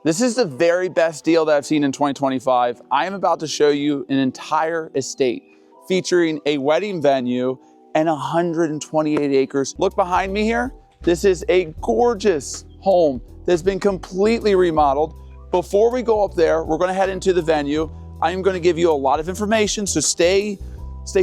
This is the very best deal that I've seen in 2025. I am about to show you an entire estate featuring a wedding venue and 128 acres. Look behind me here. This is a gorgeous home that's been completely remodeled. Before we go up there, we're gonna head into the venue. I am gonna give you a lot of information, so stay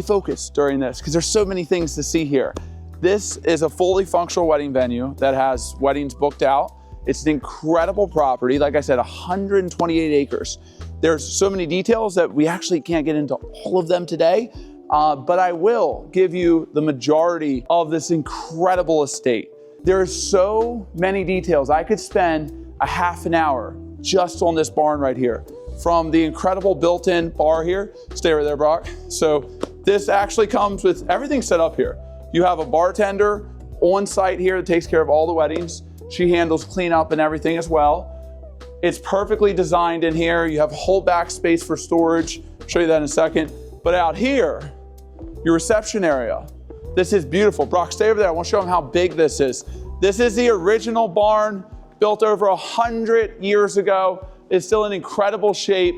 focused during this because there's so many things to see here. This is a fully functional wedding venue that has weddings booked out. It's an incredible property. Like I said, 128 acres. There's so many details that we actually can't get into all of them today, but I will give you the majority of this incredible estate. There's so many details. I could spend a half an hour just on this barn right here. From the incredible built-in bar here, stay right there, Brock. So this actually comes with everything set up here. You have a bartender on site here that takes care of all the weddings. She handles cleanup and everything as well. It's perfectly designed in here. You have a whole back space for storage. I'll show you that in a second. But out here, your reception area. This is beautiful. Brock, stay over there. I want to show them how big this is. This is the original barn built over 100 years ago. It's still in incredible shape.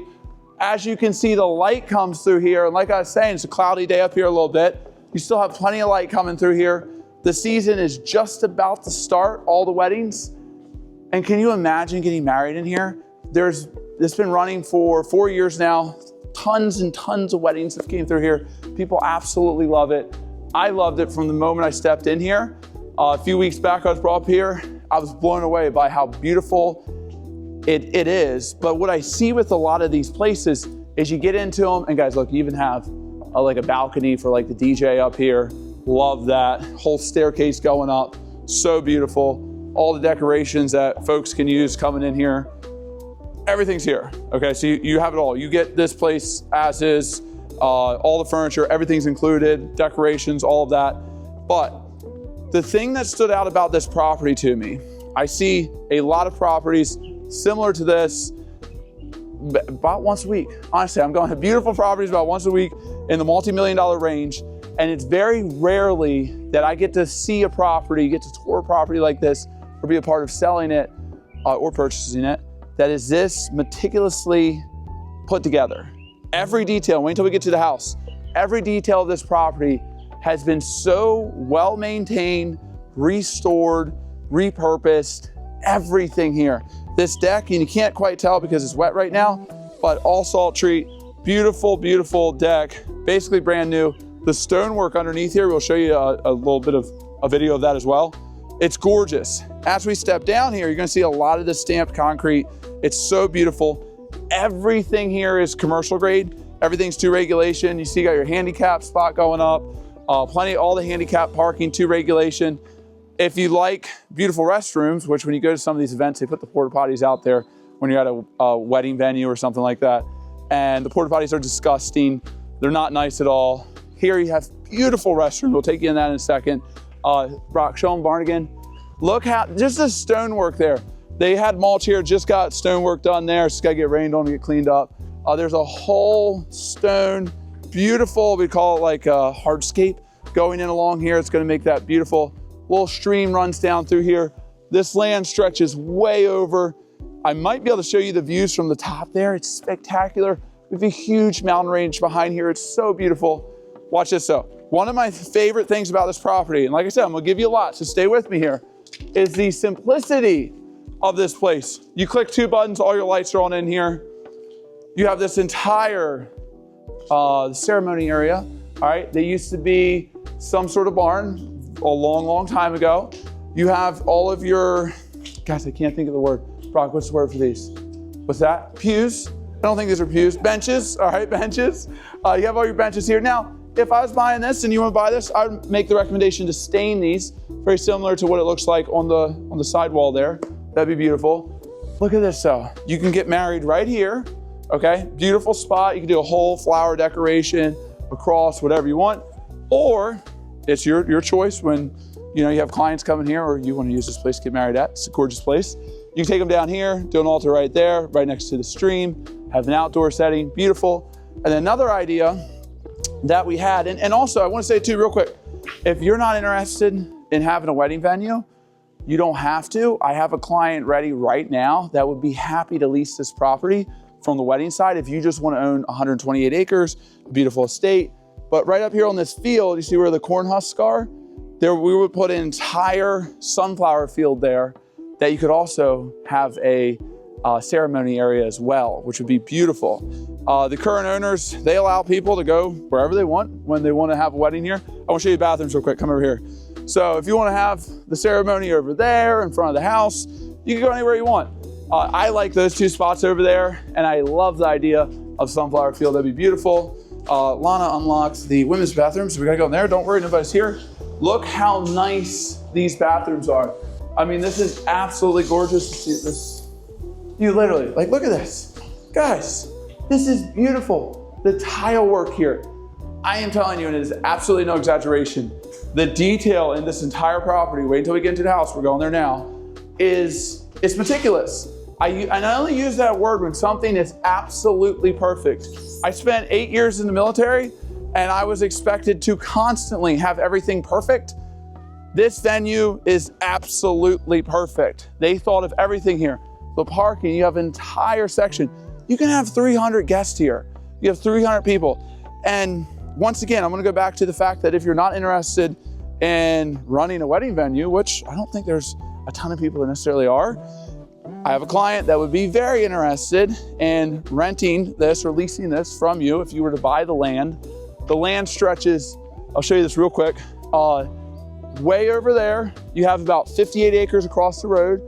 As you can see, the light comes through here. And like I was saying, it's a cloudy day up here a little bit. You still have plenty of light coming through here. The season is just about to start, all the weddings. And can you imagine getting married in here? It's been running for 4 years now. Tons and tons of weddings that came through here. People absolutely love it. I loved it from the moment I stepped in here. A few weeks back, I was brought up here. I was blown away by how beautiful it is. But what I see with a lot of these places is you get into them, and guys, look, you even have like a balcony for like the DJ up here. Love that. Whole staircase going up. So beautiful. All the decorations that folks can use coming in here. Everything's here. Okay, so you have it all. You get this place as is. All the furniture, everything's included. Decorations, all of that. But the thing that stood out about this property to me, I see a lot of properties similar to this about once a week. Honestly, I'm going to beautiful properties about once a week in the multi-million-dollar range. And it's very rarely that I get to see a property, get to tour a property like this, or be a part of selling it or purchasing it, that is this meticulously put together. Every detail, wait until we get to the house, every detail of this property has been so well maintained, restored, repurposed, everything here. This deck, and you can't quite tell because it's wet right now, but all salt treat, beautiful, beautiful deck, basically brand new. The stonework underneath here, we'll show you a little bit of a video of that as well. It's gorgeous. As we step down here, you're gonna see a lot of the stamped concrete. It's so beautiful. Everything here is commercial grade. Everything's to regulation. You see you got your handicap spot going up. All the handicap parking to regulation. If you like beautiful restrooms, which when you go to some of these events, they put the porta potties out there when you're at a wedding venue or something like that. And the porta potties are disgusting. They're not nice at all. Here you have beautiful restrooms. We'll take you in that in a second. Brock, show them barn again. Look how, just the stonework there. They had mulch here, just got stonework done there. It's gotta get rained on and get cleaned up. There's a whole stone, beautiful, we call it like a hardscape going in along here. It's gonna make that beautiful. Little stream runs down through here. This land stretches way over. I might be able to show you the views from the top there. It's spectacular. We have a huge mountain range behind here. It's so beautiful. Watch this though. One of my favorite things about this property, and like I said, I'm gonna give you a lot, so stay with me here, is the simplicity of this place. You click 2 buttons, all your lights are on in here. You have this entire ceremony area, all right? They used to be some sort of barn a long, long time ago. You have all of your, guys, I can't think of the word. Brock, what's the word for these? What's that? Pews? I don't think these are pews. Benches, all right, benches. You have all your benches here. Now, if I was buying this and you want to buy this, I would make the recommendation to stain these, very similar to what it looks like on the sidewall there. That'd be beautiful. Look at this though. You can get married right here, okay? Beautiful spot. You can do a whole flower decoration, a cross, whatever you want. Or it's your choice when you have clients coming here or you want to use this place to get married at. It's a gorgeous place. You can take them down here, do an altar right there, right next to the stream, have an outdoor setting, beautiful. And then another idea that we had, and also I want to say too real quick, if you're not interested in having a wedding venue, You don't have to. I have a client ready right now that would be happy to lease this property from the wedding side if you just want to own 128 acres, a beautiful estate. But right up here on this field, you see where the corn husks are? There, we would put an entire sunflower field there that you could also have a ceremony area as well, which would be beautiful. The current owners, they allow people to go wherever they want when they want to have a wedding here. I want to show you the bathrooms real quick. Come over here. So if you want to have the ceremony over there in front of the house, you can go anywhere you want. I like those two spots over there, and I love the idea of sunflower field. That'd be beautiful. Lana unlocks the women's bathrooms. So we gotta go in there. Don't worry, nobody's here. Look how nice these bathrooms are. I mean, this is absolutely gorgeous to see this. You literally, like, look at this. Guys, this is beautiful. The tile work here. I am telling you, and it is absolutely no exaggeration, the detail in this entire property, wait until we get into the house, we're going there now, it's meticulous. I only use that word when something is absolutely perfect. I spent 8 years in the military, and I was expected to constantly have everything perfect. This venue is absolutely perfect. They thought of everything here. The parking, you have an entire section. You can have 300 guests here. You have 300 people. And once again, I'm gonna go back to the fact that if you're not interested in running a wedding venue, which I don't think there's a ton of people that necessarily are, I have a client that would be very interested in renting this or leasing this from you if you were to buy the land. The land stretches, I'll show you this real quick. Way over there, you have about 58 acres across the road,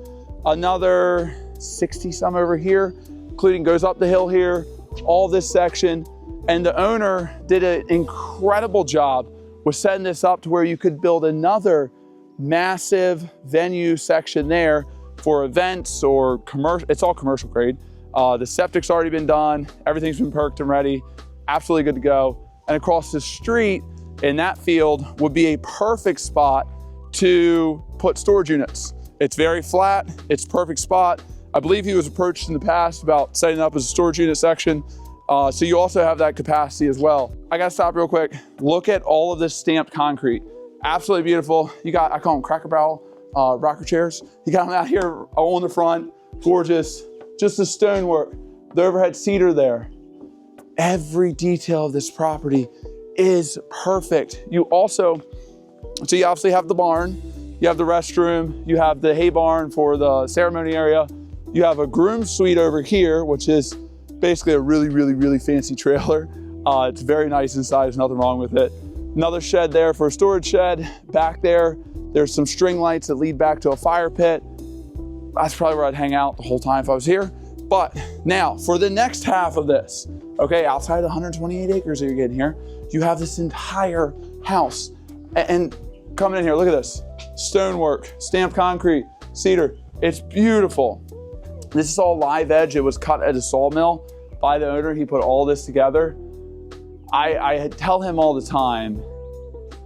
another 60 some over here, including goes up the hill here, all this section. And the owner did an incredible job with setting this up to where you could build another massive venue section there for events or commercial. It's all commercial grade. The septic's already been done. Everything's been perked and ready. Absolutely good to go. And across the street in that field would be a perfect spot to put storage units. It's very flat. It's a perfect spot. I believe he was approached in the past about setting up as a storage unit section. So you also have that capacity as well. I gotta stop real quick. Look at all of this stamped concrete. Absolutely beautiful. You got, I call them Cracker Barrel rocker chairs. You got them out here on the front, gorgeous. Just the stonework, the overhead cedar there. Every detail of this property is perfect. You also, so you obviously have the barn, you have the restroom, you have the hay barn for the ceremony area. You have a groom suite over here, which is basically a really fancy trailer. It's very nice inside, there's nothing wrong with it. Another shed there for a storage shed. Back there, there's some string lights that lead back to a fire pit. That's probably where I'd hang out the whole time if I was here. But now, for the next half of this, okay, outside of the 128 acres that you're getting here, you have this entire house. And coming in here, look at this. Stonework, stamped concrete, cedar. It's beautiful. This is all live edge. It was cut at a sawmill by the owner. He put all this together. I tell him all the time,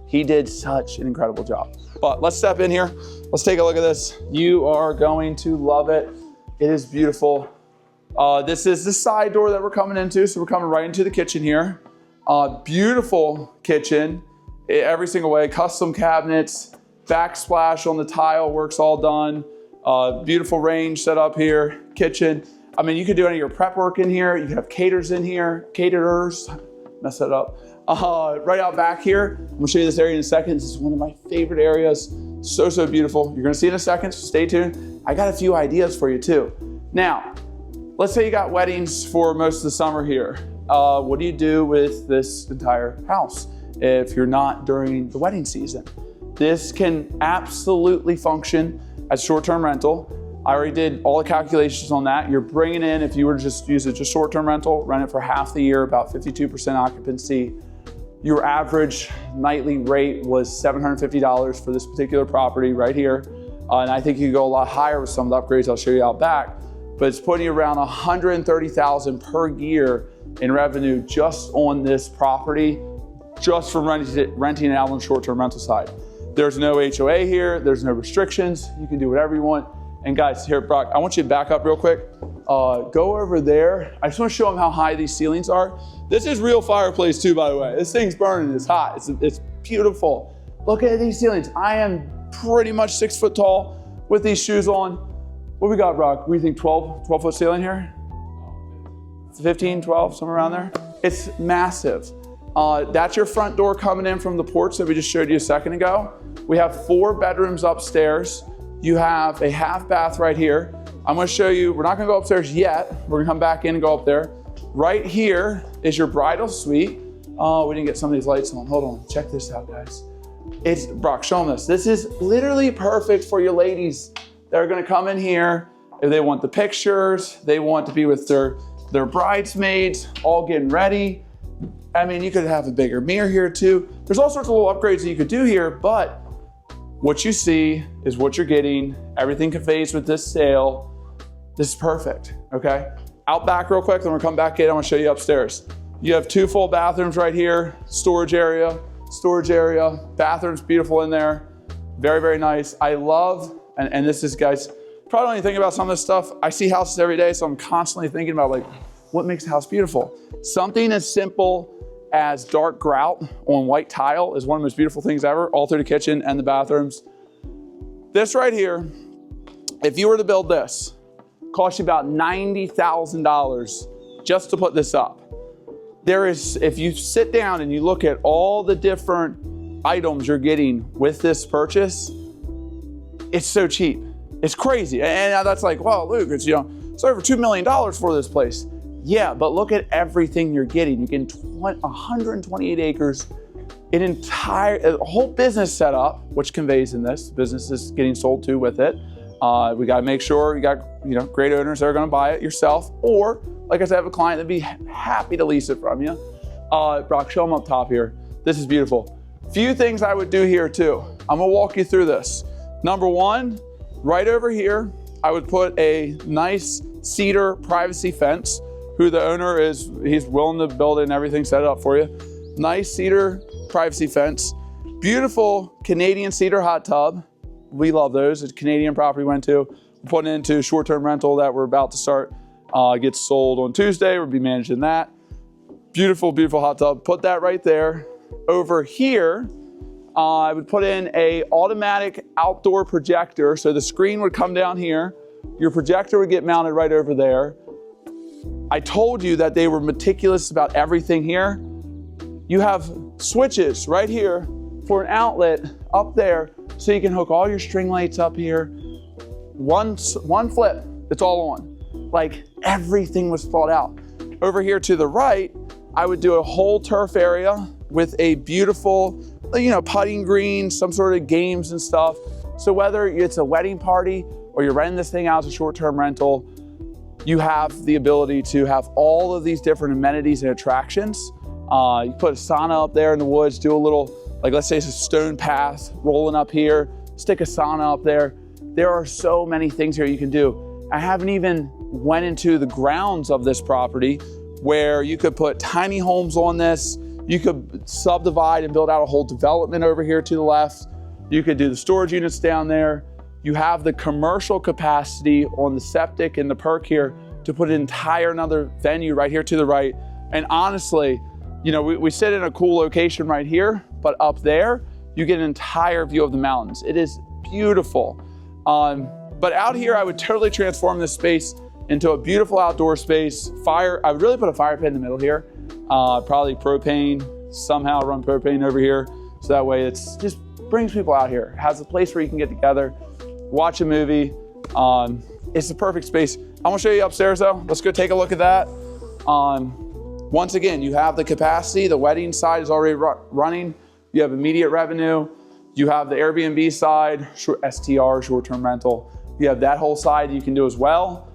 he did such an incredible job. But let's step in here. Let's take a look at this. You are going to love it. It is beautiful. This is the side door that we're coming into. So we're coming right into the kitchen here. Beautiful kitchen, every single way. Custom cabinets, backsplash on the tile, work's all done. Beautiful range set up here, kitchen. I mean, you could do any of your prep work in here. You could have caterers in here, caterers, mess that up. Right out back here, I'm gonna show you this area in a second. This is one of my favorite areas. So beautiful. You're gonna see in a second, so stay tuned. I got a few ideas for you too. Now, let's say you got weddings for most of the summer here. What do you do with this entire house if you're not during the wedding season? This can absolutely function as short-term rental. I already did all the calculations on that. You're bringing in, if you were to just use it just short-term rental, rent it for half the year, about 52% occupancy. Your average nightly rate was $750 for this particular property right here. And I think you can go a lot higher with some of the upgrades I'll show you out back. But it's putting you around $130,000 per year in revenue just on this property, just from renting it out on the short-term rental side. There's no HOA here, there's no restrictions. You can do whatever you want. And guys, here, Brock, I want you to back up real quick. Go over there. I just want to show them how high these ceilings are. This is real fireplace too, by the way. This thing's burning, it's hot, it's beautiful. Look at these ceilings. I am pretty much 6 foot tall. with these shoes on. What we got, Brock? What do you think, 12 foot ceiling here? 15, 12, somewhere around there? It's massive. That's your front door coming in from the porch that we just showed you a second ago. We have 4 bedrooms upstairs. You have a half bath right here. I'm gonna show you, we're not gonna go upstairs yet. We're gonna come back in and go up there. Right here is your bridal suite. Oh, we didn't get some of these lights on. Hold on, check this out, guys. It's, Brock, show them this. This is literally perfect for your ladies that are gonna come in here. If they want the pictures, they want to be with their bridesmaids, all getting ready. I mean, you could have a bigger mirror here too. There's all sorts of little upgrades that you could do here, but what you see is what you're getting. Everything conveys with this sale. This is perfect, okay? Out back real quick, then we'll come back in. I want to show you upstairs. You have 2 full bathrooms right here, storage area, bathrooms beautiful in there. Very, very nice. I love, and this is, guys, probably don't even think about some of this stuff. I see houses every day, so I'm constantly thinking about like, what makes a house beautiful? Something as simple as dark grout on white tile is one of the most beautiful things ever, all through the kitchen and the bathrooms. This right here, if you were to build this, cost you about $90,000 just to put this up. There is, if you sit down and you look at all the different items you're getting with this purchase, it's so cheap. It's crazy. And that's like, well, Luke, it's, it's over $2 million for this place. Yeah, but look at everything you're getting. You're getting 128 acres, a whole business set up, which conveys in this. Business is getting sold to with it. We got to make sure you got great owners that are going to buy it yourself, or like I said, I have a client that'd be happy to lease it from you. Brock, show them up top here. This is beautiful. Few things I would do here too. I'm gonna walk you through this. Number 1, right over here, I would put a nice cedar privacy fence. Who the owner is, he's willing to build it and everything, set it up for you. Nice cedar privacy fence. Beautiful Canadian cedar hot tub. We love those. It's a Canadian property we went to. We're putting into short-term rental that we're about to start. Gets sold on Tuesday. We'll be managing that. Beautiful, beautiful hot tub. Put that right there. Over here, I would put in a automatic outdoor projector. So the screen would come down here. Your projector would get mounted right over there. I told you that they were meticulous about everything here. You have switches right here for an outlet up there, so you can hook all your string lights up here. One flip, it's all on. Like, everything was thought out. Over here to the right, I would do a whole turf area with a beautiful, putting green, some sort of games and stuff. So whether it's a wedding party or you're renting this thing out as a short-term rental, you have the ability to have all of these different amenities and attractions. You put a sauna up there in the woods, do a little, like let's say it's a stone path rolling up here, stick a sauna up there. There are so many things here you can do. I haven't even went into the grounds of this property where you could put tiny homes on this. You could subdivide and build out a whole development over here to the left. You could do the storage units down there. You have the commercial capacity on the septic and the perk here to put an entire another venue right here to the right. And honestly, we sit in a cool location right here, but up there, you get an entire view of the mountains. It is beautiful. But out here, I would totally transform this space into a beautiful outdoor space. I would really put a fire pit in the middle here. Probably propane, somehow run propane over here. So that way it's just brings people out here. It has a place where you can get together, watch a movie. It's the perfect space. I'm gonna show you upstairs though. Let's go take a look at that. Once again, you have the capacity. The wedding side is already running. You have immediate revenue. You have the Airbnb side, STR, short-term rental. You have that whole side you can do as well.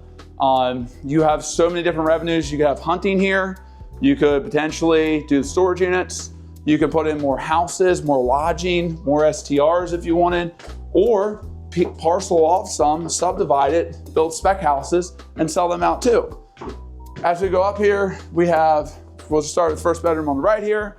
You have so many different revenues. You could have hunting here. You could potentially do the storage units. You could put in more houses, more lodging, more STRs if you wanted, or parcel off some, subdivide it, build spec houses, and sell them out too. As we go up here, we'll start with the first bedroom on the right here.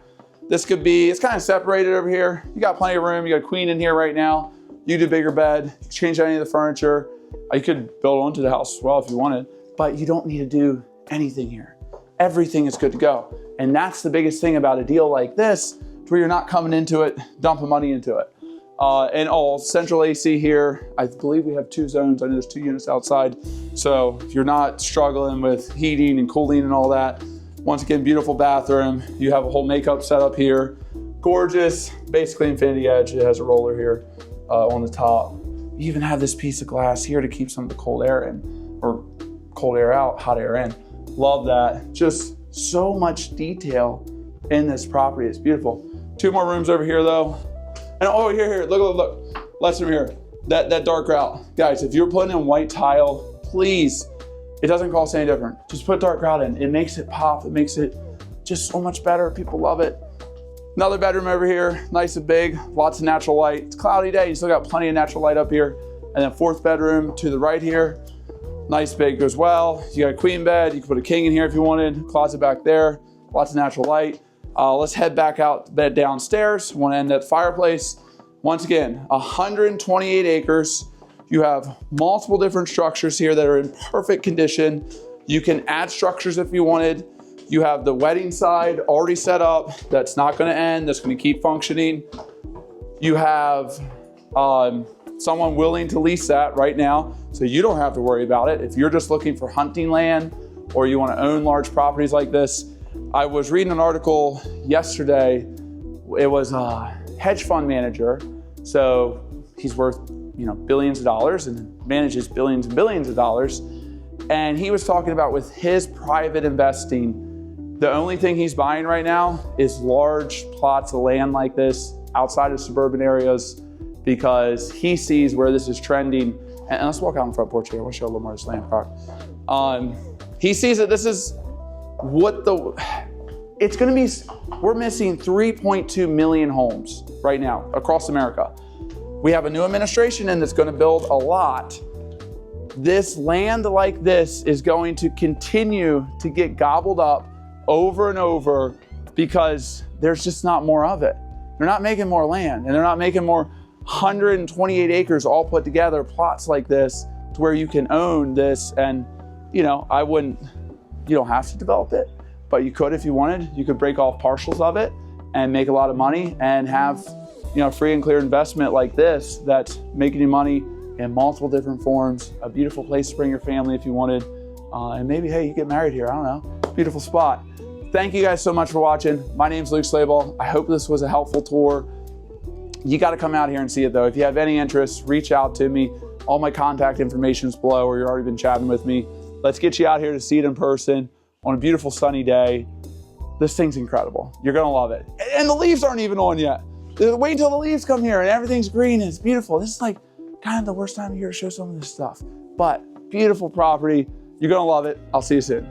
This could be, it's kind of separated over here. You got plenty of room. You got a queen in here right now. You do a bigger bed, change any of the furniture. You could build onto the house as well if you wanted, but you don't need to do anything here. Everything is good to go. And that's the biggest thing about a deal like this, where you're not coming into it, dumping money into it. And all central AC here. I believe we have 2 zones. I know there's 2 units outside. So if you're not struggling with heating and cooling and all that, once again, beautiful bathroom. You have a whole makeup setup here. Gorgeous, basically infinity edge. It has a roller here on the top. You even have this piece of glass here to keep some of the cold air in, or cold air out, hot air in. Love that. Just so much detail in this property. It's beautiful. 2 more rooms over here though. And oh, here, look. Let's from here. That dark grout. Guys, if you're putting in white tile, please, it doesn't cost any different. Just put dark grout in. It makes it pop. It makes it just so much better. People love it. Another bedroom over here, nice and big, lots of natural light. It's a cloudy day, you still got plenty of natural light up here. And then 4th bedroom to the right here, nice big as well. You got a queen bed, you can put a king in here if you wanted, closet back there, lots of natural light. Let's head back out bed downstairs. Want to end at fireplace. Once again, 128 acres. You have multiple different structures here that are in perfect condition. You can add structures if you wanted. You have the wedding side already set up. That's not going to end. That's going to keep functioning. You have someone willing to lease that right now, so you don't have to worry about it. If you're just looking for hunting land or you want to own large properties like this, I was reading an article yesterday. It was a hedge fund manager. So he's worth, billions of dollars and manages billions and billions of dollars. And he was talking about with his private investing, the only thing he's buying right now is large plots of land like this outside of suburban areas because he sees where this is trending. And let's walk out on the front porch here. I want to show a little more of this land product. He sees that this is it's going to be, we're missing 3.2 million homes right now across America. We have a new administration in that's going to build a lot. This land like this is going to continue to get gobbled up over and over because there's just not more of it. They're not making more land and they're not making more 128 acres all put together, plots like this to where you can own this. And, you don't have to develop it, but you could if you wanted. You could break off partials of it and make a lot of money and have, free and clear investment like this that's making you money in multiple different forms, a beautiful place to bring your family if you wanted. And maybe, hey, you get married here, I don't know, beautiful spot. Thank you guys so much for watching. My name's Luke Slayball. I hope this was a helpful tour. You gotta come out here and see it though. If you have any interest, reach out to me. All my contact information is below, or you've already been chatting with me. Let's get you out here to see it in person on a beautiful sunny day. This thing's incredible. You're gonna love it. And the leaves aren't even on yet. Wait until the leaves come here and everything's green and it's beautiful. This is like kind of the worst time of year to show some of this stuff, but beautiful property. You're gonna love it. I'll see you soon.